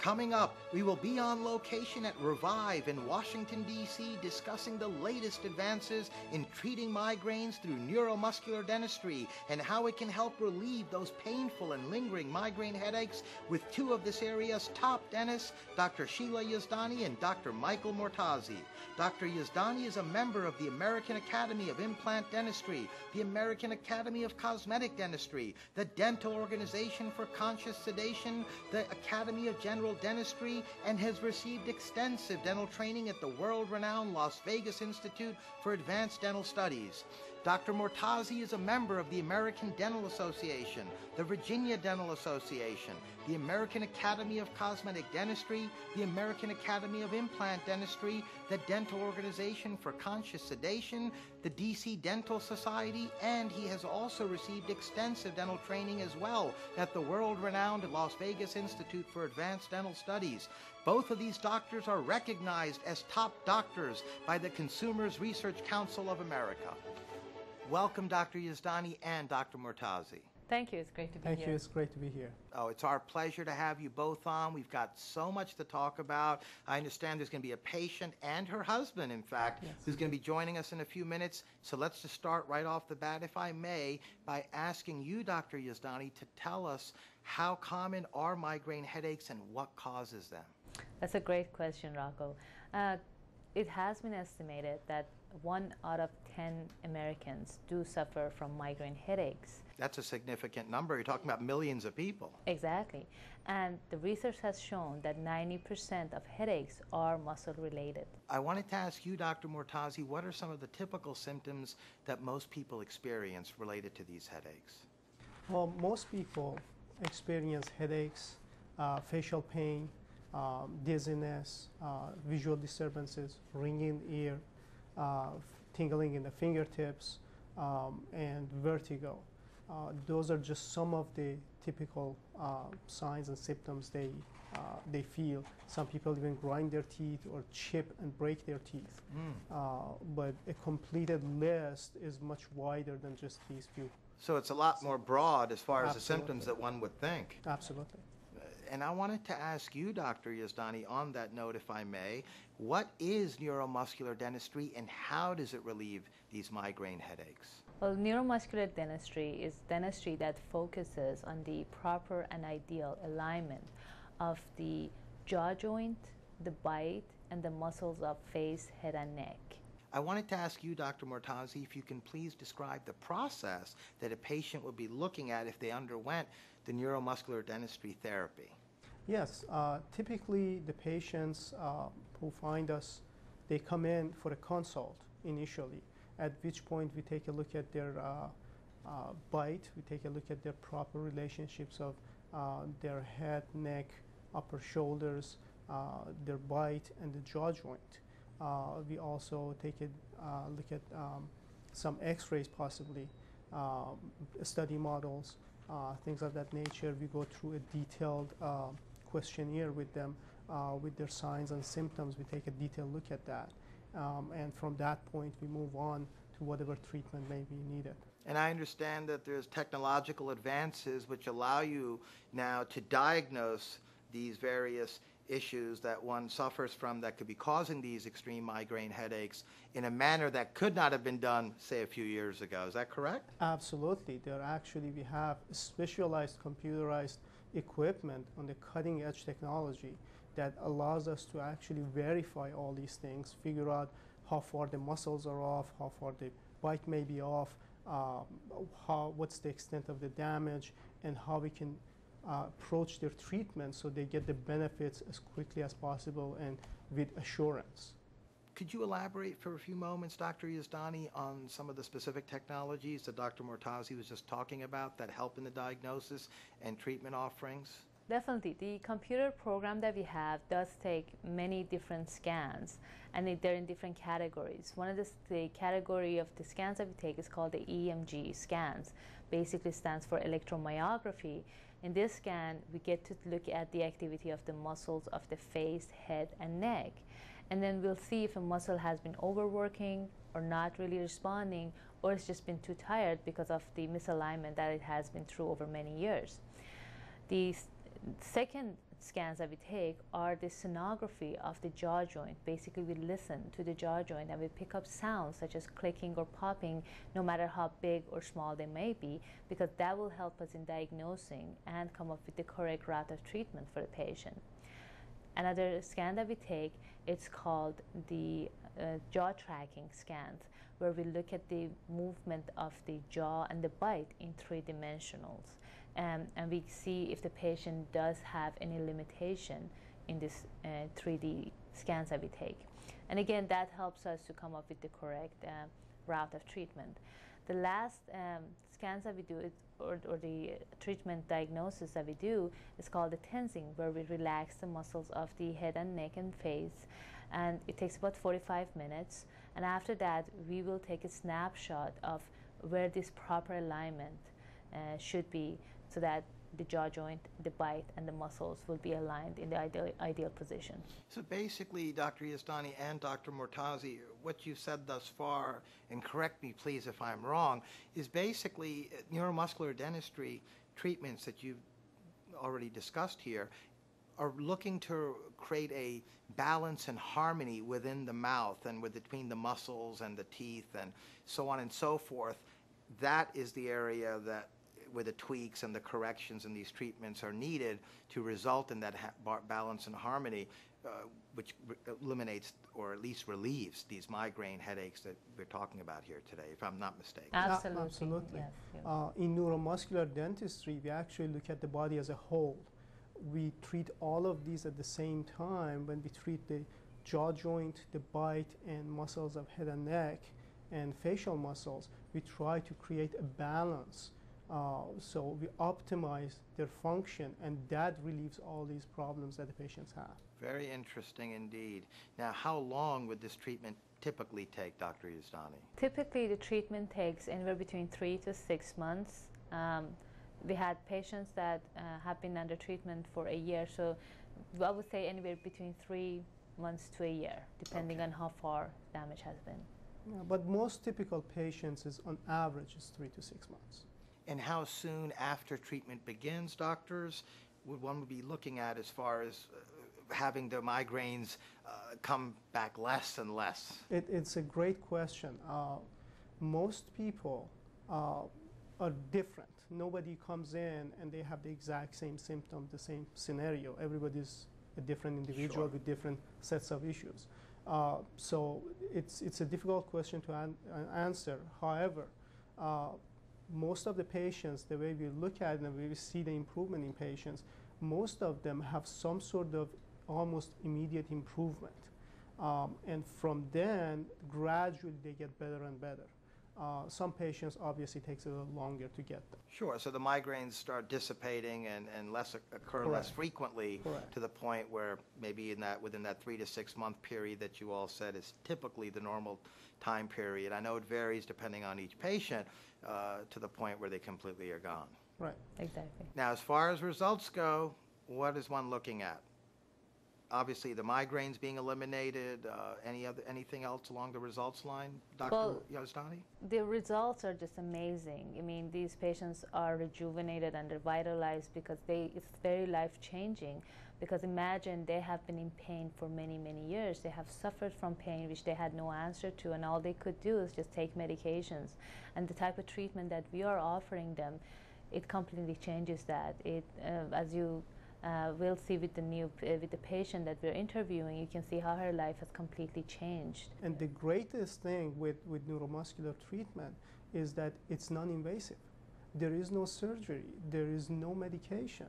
Coming up, we will be on location at Revive in Washington, D.C., discussing the latest advances in treating migraines through neuromuscular dentistry and how it can help relieve those painful and lingering migraine headaches with two of this area's top dentists, Dr. Shila Yazdani and Dr. Michael Mortazie. Dr. Yazdani is a member of the American Academy of Implant Dentistry, the American Academy of Cosmetic Dentistry, the Dental Organization for Conscious Sedation, the Academy of General Dentistry, and has received extensive dental training at the world-renowned Las Vegas Institute for Advanced Dental Studies. Dr. Mortazie is a member of the American Dental Association, the Virginia Dental Association, the American Academy of Cosmetic Dentistry, the American Academy of Implant Dentistry, the Dental Organization for Conscious Sedation, the DC Dental Society, and he has also received extensive dental training as well at the world-renowned Las Vegas Institute for Advanced Dental Studies. Both of these doctors are recognized as top doctors by the Consumers Research Council of America. Welcome, Dr. Yazdani and Dr. Mortazie. Thank you. It's great to be here. Thank you. It's great to be here. Oh, it's our pleasure to have you both on. We've got so much to talk about. I understand there's going to be a patient and her husband, in fact, Yes. who's going to be joining us in a few minutes. So let's just start right off the bat, if I may, by asking you, Dr. Yazdani, to tell us how common are migraine headaches and what causes them? That's a great question, Rocco. It has been estimated that 1 out of 10 Americans do suffer from migraine headaches. That's a significant number. You're talking about millions of people. Exactly. And the research has shown that 90% of headaches are muscle related. I wanted to ask you, Dr. Mortazie, what are some of the typical symptoms that most people experience related to these headaches? Well, most people experience headaches, facial pain, dizziness, visual disturbances, ringing ear, tingling in the fingertips, and vertigo. Those are just some of the typical signs and symptoms they feel. Some people even grind their teeth or chip and break their teeth. But a completed list is much wider than just these few. So it's a lot more broad as far as the Absolutely. symptoms that one would think. Absolutely. And I wanted to ask you, Dr. Yazdani, on that note, if I may, what is neuromuscular dentistry and how does it relieve these migraine headaches? Well, neuromuscular dentistry is dentistry that focuses on the proper and ideal alignment of the jaw joint, the bite, and the muscles of face, head, and neck. I wanted to ask you, Dr. Mortazie, if you can please describe the process that a patient would be looking at if they underwent the neuromuscular dentistry therapy. Yes, typically the patients who find us, they come in for a consult initially, at which point we take a look at their bite, we take a look at their proper relationships of their head, neck, upper shoulders, their bite, and the jaw joint. We also take a look at some x-rays possibly, study models, things of that nature. We go through a detailed questionnaire with them, with their signs and symptoms. We take a detailed look at that. And from that point, we move on to whatever treatment may be needed. And I understand that there's technological advances which allow you now to diagnose these various issues that one suffers from that could be causing these extreme migraine headaches in a manner that could not have been done, say, a few years ago. Is that correct? Absolutely. We have specialized computerized equipment on the cutting edge technology that allows us to actually verify all these things, figure out how far the muscles are off, how far the bite may be off, what's the extent of the damage, and how we can approach their treatment so they get the benefits as quickly as possible and with assurance. Could you elaborate for a few moments, Dr. Yazdani, on some of the specific technologies that Dr. Mortazie was just talking about that help in the diagnosis and treatment offerings? Definitely. The computer program that we have does take many different scans, and they're in different categories. One of the category of the scans that we take is called the EMG scans. Basically stands for electromyography. In this scan, we get to look at the activity of the muscles of the face, head, and neck. And then we'll see if a muscle has been overworking or not really responding, or it's just been too tired because of the misalignment that it has been through over many years. The second scans that we take are the sonography of the jaw joint. Basically, we listen to the jaw joint and we pick up sounds such as clicking or popping, no matter how big or small they may be, because that will help us in diagnosing and come up with the correct route of treatment for the patient. Another scan that we take, it's called the jaw tracking scans, where we look at the movement of the jaw and the bite in 3 dimensionals. And we see if the patient does have any limitation in this 3D scans that we take. And again, that helps us to come up with the correct route of treatment. The last scans that we do, or the treatment diagnosis that we do, is called the tensing, where we relax the muscles of the head and neck and face. And it takes about 45 minutes. And after that, we will take a snapshot of where this proper alignment should be, so that the jaw joint, the bite, and the muscles will be aligned in the ideal position. So basically, Dr. Yazdani and Dr. Mortazie, what you've said thus far, and correct me please if I'm wrong, is basically neuromuscular dentistry treatments that you've already discussed here are looking to create a balance and harmony within the mouth and between the muscles and the teeth and so on and so forth. That is the area that where the tweaks and the corrections in these treatments are needed to result in that balance and harmony, which eliminates or at least relieves these migraine headaches that we're talking about here today, if I'm not mistaken. Absolutely. Absolutely. Yes, in neuromuscular dentistry, we actually look at the body as a whole. We treat all of these at the same time when we treat the jaw joint, the bite, and muscles of head and neck, and facial muscles. We try to create a balance. So we optimize their function, and that relieves all these problems that the patients have. Very interesting indeed. Now, how long would this treatment typically take, Dr. Yazdani? Typically, the treatment takes anywhere between 3 to 6 months. We had patients that have been under treatment for a year, so I would say anywhere between 3 months to a year, depending on how far damage has been. Yeah, but most typical patients is on average is 3 to 6 months. And how soon after treatment begins, doctors, would one be looking at as far as having the migraines come back less and less? It's a great question. Most people are different. Nobody comes in and they have the exact same symptom, the same scenario. Everybody's a different individual with different sets of issues. So it's a difficult question to answer. However, most of the patients, the way we look at them, we see the improvement in patients, most of them have some sort of almost immediate improvement. And from then, gradually they get better and better. Some patients obviously takes a little longer to get them. Sure, so the migraines start dissipating and occur less frequently. Correct. To the point where maybe within that 3 to 6 month period that you all said is typically the normal time period. I know it varies depending on each patient to the point where they completely are gone. Right. Exactly. Now, as far as results go, what is one looking at? Obviously, the migraines being eliminated. Anything else along the results line, Dr. Yazdani? The results are just amazing. I mean, these patients are rejuvenated and revitalized because it's very life-changing. Because imagine they have been in pain for many, many years. They have suffered from pain which they had no answer to, and all they could do is just take medications. And the type of treatment that we are offering them, it completely changes that. As you we'll see with the patient that we're interviewing, you can see how her life has completely changed. And the greatest thing with neuromuscular treatment is that it's non-invasive. There is no surgery, there is no medication.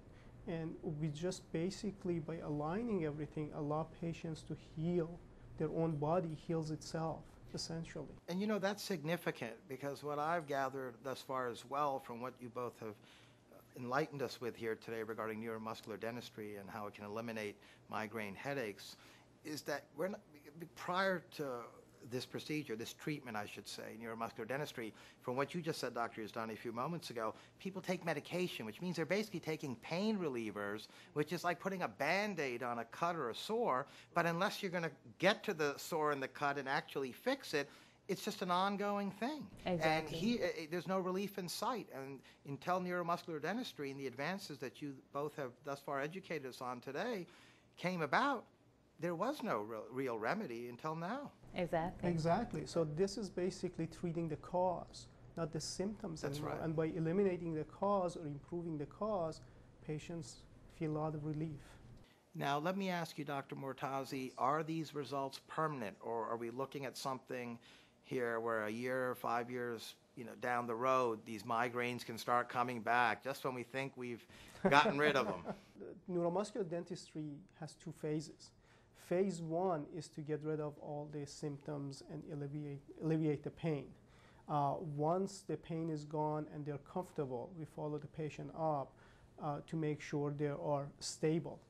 And we just basically, by aligning everything, allow patients to heal. Their own body heals itself, essentially. And you know, that's significant because what I've gathered thus far as well from what you both have enlightened us with here today regarding neuromuscular dentistry and how it can eliminate migraine headaches is that prior to this procedure, this treatment, I should say, neuromuscular dentistry, from what you just said, Dr. Yazdani, a few moments ago, people take medication, which means they're basically taking pain relievers, which is like putting a Band-Aid on a cut or a sore, but unless you're going to get to the sore and the cut and actually fix it, it's just an ongoing thing. Exactly. And there's no relief in sight. And until neuromuscular dentistry and the advances that you both have thus far educated us on today came about, there was no real remedy until now. Exactly. Exactly. So this is basically treating the cause, not the symptoms That's anymore. right. And by eliminating the cause or improving the cause, patients feel a lot of relief. Now, let me ask you, Dr. Mortazie, are these results permanent, or are we looking at something here where a year, 5 years, down the road, these migraines can start coming back just when we think we've gotten rid of them? Neuromuscular dentistry has two phases. Phase one is to get rid of all the symptoms and alleviate the pain. Once the pain is gone and they're comfortable, we follow the patient up to make sure they are stable.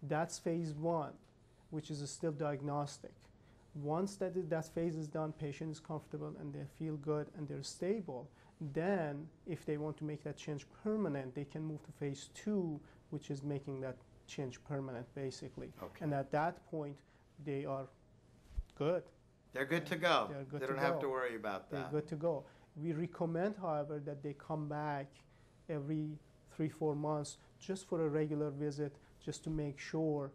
That's phase one, which is still diagnostic. Once that phase is done, patient is comfortable and they feel good and they're stable, then if they want to make that change permanent, they can move to phase two, which is making that change permanent, basically. Okay. And at that point, they are good. They're good to go. They're good They to don't have go. to worry about They're that. good to go. We recommend, however, that they come back every 3-4 months just for a regular visit, just to make sure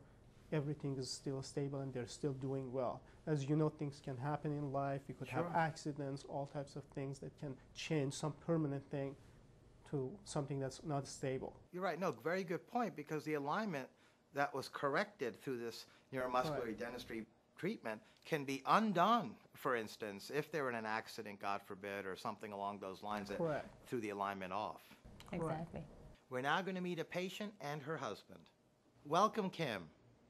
everything is still stable and they're still doing well. As you know, things can happen in life. You could have Sure. accidents, all types of things that can change some permanent thing to something that's not stable. You're right. No, very good point, because the alignment that was corrected through this neuromuscular dentistry treatment can be undone, for instance, if they were in an accident, God forbid, or something along those lines that Correct. threw the alignment off. Exactly. We're now going to meet a patient and her husband. Welcome, Kim.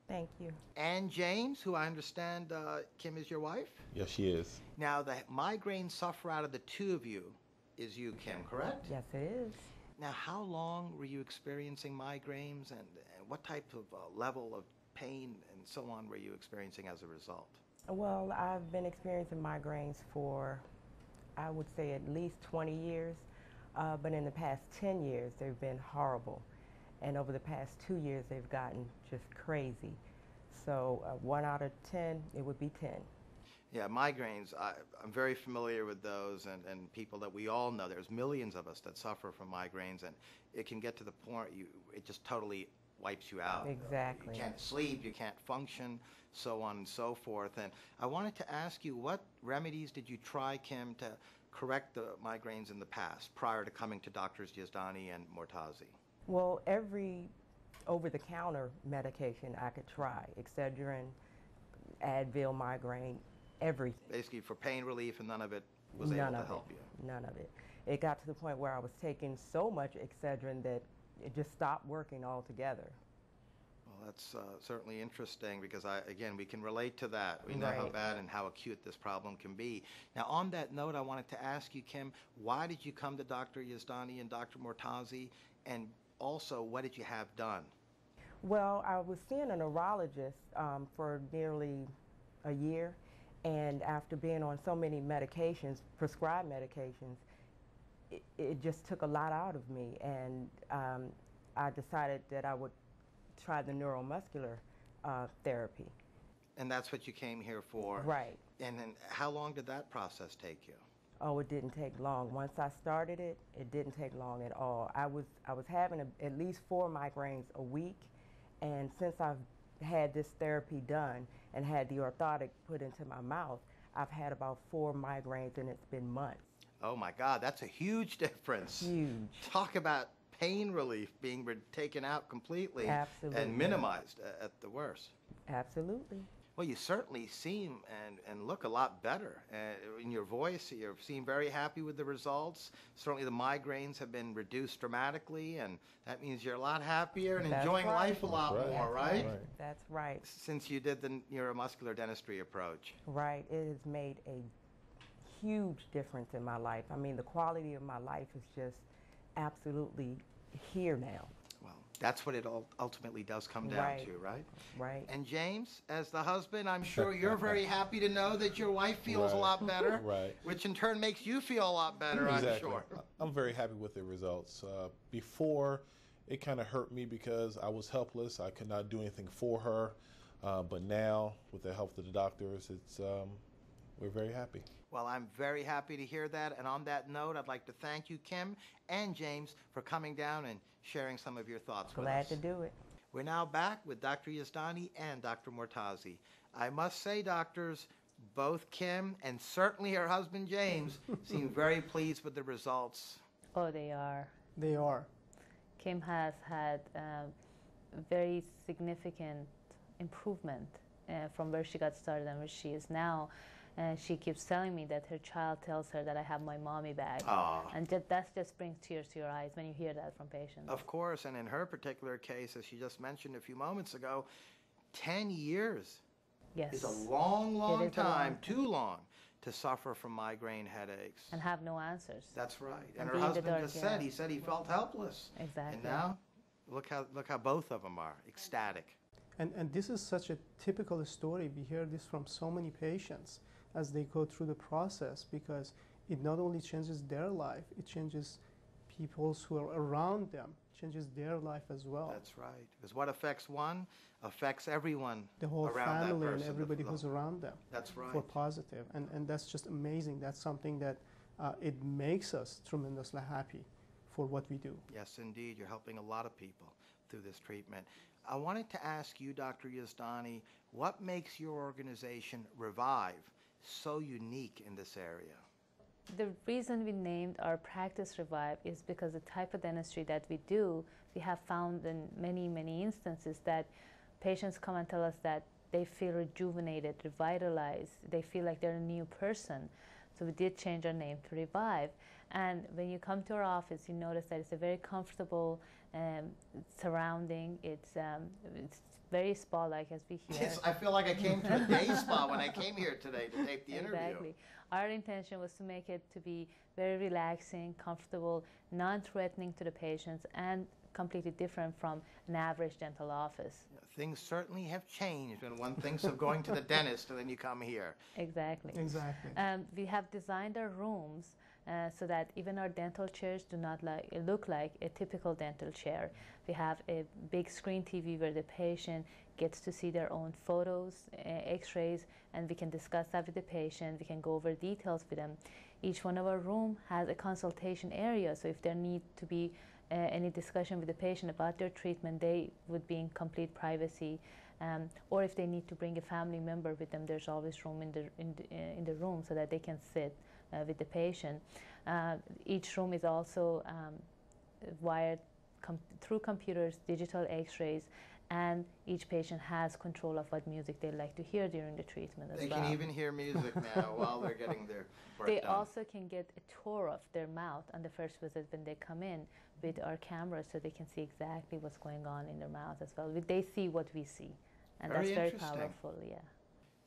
Thank you. And James, who I understand Kim is your wife. Yes, she is. Now, the migraine sufferer out of the two of you is you, Kim, correct? Yes, it is. Now, how long were you experiencing migraines, and what type of level of pain and so on were you experiencing as a result? Well, I've been experiencing migraines for, I would say, at least 20 years. But in the past 10 years, they've been horrible. And over the past 2 years, they've gotten just crazy. So 1 out of 10, it would be 10. Yeah, migraines, I'm very familiar with those, and people that we all know. There's millions of us that suffer from migraines, and it can get to the point it just totally wipes you out. Exactly. You can't sleep, you can't function, so on and so forth. And I wanted to ask you, what remedies did you try, Kim, to correct the migraines in the past, prior to coming to Drs. Yazdani and Mortazie? Well, every over-the-counter medication I could try, Excedrin, Advil, migraine, everything. Basically for pain relief, and none of it was able to help you. None of it. It got to the point where I was taking so much Excedrin that it just stopped working altogether. Well, that's certainly interesting, because again, we can relate to that. We know how Right. bad and how acute this problem can be. Now, on that note, I wanted to ask you, Kim, why did you come to Dr. Yazdani and Dr. Mortazie, and also, what did you have done? Well, I was seeing a neurologist for nearly a year, and after being on so many medications, prescribed medications, it just took a lot out of me, and I decided that I would try the neuromuscular therapy. And that's what you came here for? Right. And then how long did that process take you? Oh, it didn't take long. Once I started it, it didn't take long at all. I was having at least 4 migraines a week, and since I've had this therapy done and had the orthotic put into my mouth, I've had about 4 migraines, and it's been months. Oh my God, that's a huge difference. Huge. Talk about pain relief being taken out completely. Absolutely. And minimized at the worst. Absolutely. Well, you certainly seem and look a lot better. In your voice, you seem very happy with the results. Certainly the migraines have been reduced dramatically, and that means you're a lot happier and That's enjoying right. life a lot Right. more, right? That's right. Since you did the neuromuscular dentistry approach. Right. It has made a huge difference in my life. I mean, the quality of my life is just absolutely here now. Well, that's what it ultimately does come down Right. to, right? Right. And James, as the husband, I'm sure you're very happy to know that your wife feels a Right. lot better, Right. which in turn makes you feel a lot better, I'm Exactly. sure. I'm very happy with the results. Before, it kind of hurt me because I was helpless. I could not do anything for her. But now, with the help of the doctors, we're very happy. Well, I'm very happy to hear that. And on that note, I'd like to thank you, Kim and James, for coming down and sharing some of your thoughts with us. Glad to do it. We're now back with Dr. Yazdani and Dr. Mortazie. I must say, doctors, both Kim and certainly her husband James seem very pleased with the results. Oh, they are. They are. Kim has had very significant improvement from where she got started and where she is now. And she keeps telling me that her child tells her that I have my mommy back. Aww. And that just brings tears to your eyes when you hear that from patients. Of course, and in her particular case, as she just mentioned a few moments ago, 10 years Yes. is a long, long It is a long time, time. too long, to suffer from migraine headaches. And have no answers. That's right. And And her be in the husband dark, just yeah. said, he said he felt helpless. Exactly. And now, look how both of them are, ecstatic. And this is such a typical story. We hear this from so many patients as they go through the process, because it not only changes their life, it changes people's who are around them, changes their life as well. That's right. Because what affects one affects everyone The whole around that family and person. everybody who's around them. That's right. For positive. And that's just amazing. That's something that it makes us tremendously happy for what we do. Yes, indeed. You're helping a lot of people through this treatment. I wanted to ask you, Dr. Yazdani, what makes your organization, Revive, so unique in this area? The reason we named our practice Revive is because the type of dentistry that we do, we have found in many, many instances that patients come and tell us that they feel rejuvenated, revitalized, they feel like they're a new person. So we did change our name to Revive. And when you come to our office, you notice that it's a very comfortable surrounding. It's very spa-like, as we hear. Yes, I feel like I came to a day spa when I came here today to tape the interview. Exactly. Our intention was to make it to be very relaxing, comfortable, non-threatening to the patients, and completely different from an average dental office. Things certainly have changed when one thinks of going to the dentist and then you come here. Exactly. Exactly. We have designed our rooms so that even our dental chairs do not look like a typical dental chair. We have a big screen TV where the patient gets to see their own photos, x-rays, and we can discuss that with the patient. We can go over details with them. Each one of our room has a consultation area, so if there need to be any discussion with the patient about their treatment, they would be in complete privacy. Or if they need to bring a family member with them, there's always room in the room so that they can sit with the patient. Each room is also wired through computers, digital x-rays, and each patient has control of what music they like to hear during the treatment as well. They can even hear music now while they're getting their work They done. also can get a tour of their mouth on the first visit when they come in with our cameras, so they can see exactly what's going on in their mouth as well. They see what we see, and Very that's very interesting. powerful, yeah.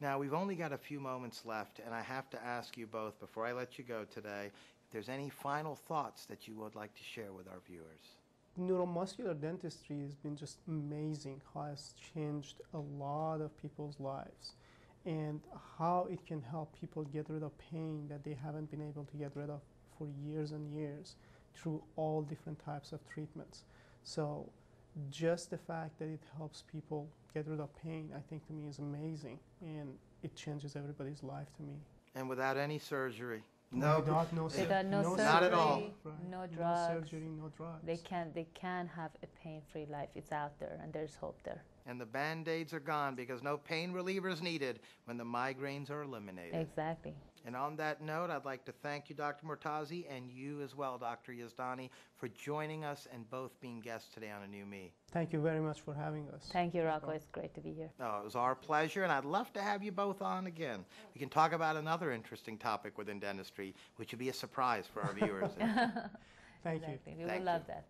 Now, we've only got a few moments left, and I have to ask you both, before I let you go today, if there's any final thoughts that you would like to share with our viewers. Neuromuscular dentistry has been just amazing, how it's changed a lot of people's lives, and how it can help people get rid of pain that they haven't been able to get rid of for years and years through all different types of treatments. So just the fact that it helps people get rid of pain, I think to me is amazing, and it changes everybody's life to me. And without any surgery. Without no Without no no surgery, Not at all. no No drugs. surgery, no drugs. They can have a pain-free life. It's out there, and there's hope there. And the Band-Aids are gone because no pain relievers needed when the migraines are eliminated. Exactly. And on that note, I'd like to thank you, Dr. Mortazie, and you as well, Dr. Yazdani, for joining us and both being guests today on A New Me. Thank you very much for having us. Thank you, Rocco. It's great to be here. Oh, it was our pleasure, and I'd love to have you both on again. We can talk about another interesting topic within dentistry, which would be a surprise for our viewers. Thank you. Exactly. We Thank would love you. that.